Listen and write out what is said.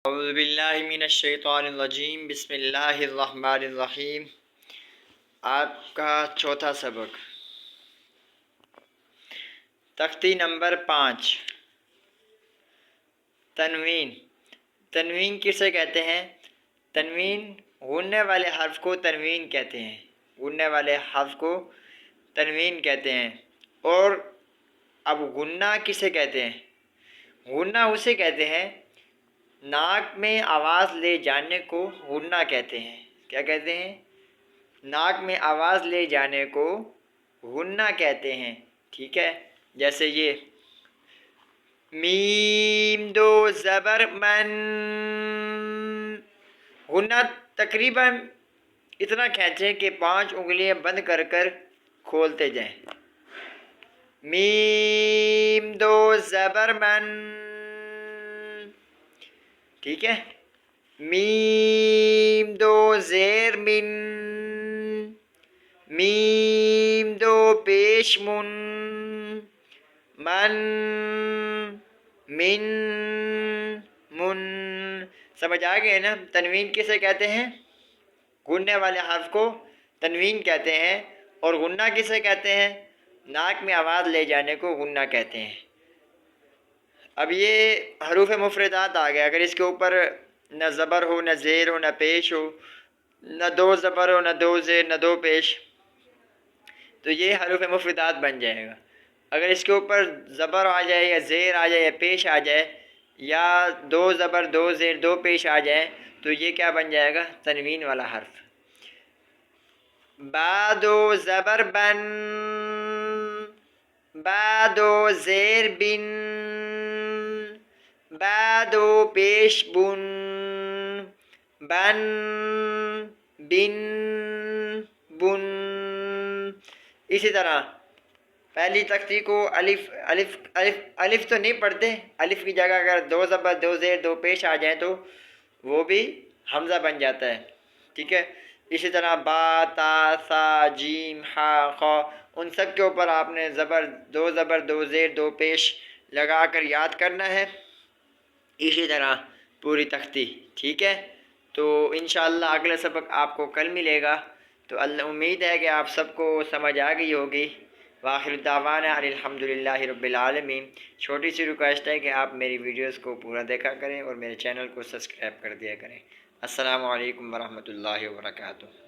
اعوذ باللہ من الشیطان الرجیم، بسم اللہ الرحمن الرحیم۔ آپ کا چوتھا سبق، تختی نمبر 5، تنوین۔ تنوین کسے کہتے ہیں؟ تنوین غننے والے حرف کو تنوین کہتے ہیں، غننے والے حرف کو تنوین کہتے ہیں۔ اور اب غنہ کسے کہتے ہیں؟ غنہ اسے کہتے ہیں ناک میں آواز لے جانے کو غنہ کہتے ہیں۔ کیا کہتے ہیں؟ ناک میں آواز لے جانے کو غنہ کہتے ہیں، ٹھیک ہے؟ جیسے یہ میم دو زبر من، غنہ تقریباً اتنا کھینچیں کہ 5 انگلیاں بند کر کر کھولتے جائیں۔ میم دو زبر من، ٹھیک ہے؟ میم دو زیر من، میم دو پیش من، من من من۔ سمجھ آ گئے نا؟ تنوین کسے کہتے ہیں؟ غننے والے حرف کو تنوین کہتے ہیں۔ اور غنہ کسے کہتے ہیں؟ ناک میں آواز لے جانے کو غنہ کہتے ہیں۔ اب یہ حروف مفردات آ گئے، اگر اس کے اوپر نہ زبر ہو، نہ زیر ہو، نہ پیش ہو، نہ 2 زبر ہو، نہ 2 زیر، نہ 2 پیش، تو یہ حروف مفردات بن جائے گا۔ اگر اس کے اوپر زبر آ جائے یا زیر آ جائے یا پیش آ جائے، یا 2 زبر 2 زیر 2 پیش آ جائے، تو یہ کیا بن جائے گا؟ تنوین والا حرف۔ با دو زبر بن، با دو زیر بن، با دو پیش بن، بن بن بن۔ اسی طرح پہلی تختی کو الف الف الف الف تو نہیں پڑھتے، الف کی جگہ اگر 2 زبر 2 زیر 2 پیش آ جائیں تو وہ بھی حمزہ بن جاتا ہے، ٹھیک ہے؟ اسی طرح با، تا، سا، جیم، ہا، خا، ان سب کے اوپر آپ نے 2 زبر 2 زیر 2 پیش لگا کر یاد کرنا ہے۔ اسی طرح پوری تختی، ٹھیک ہے؟ تو انشاءاللہ اگلا سبق آپ کو کل ملے گا۔ تو امید ہے کہ آپ سب کو سمجھ آ گئی ہوگی۔ وآخر دعوانا ان الحمدللہ رب العالمین۔ چھوٹی سی ریکویسٹ ہے کہ آپ میری ویڈیوز کو پورا دیکھا کریں اور میرے چینل کو سبسکرائب کر دیا کریں۔ السلام علیکم ورحمۃ اللہ وبرکاتہ۔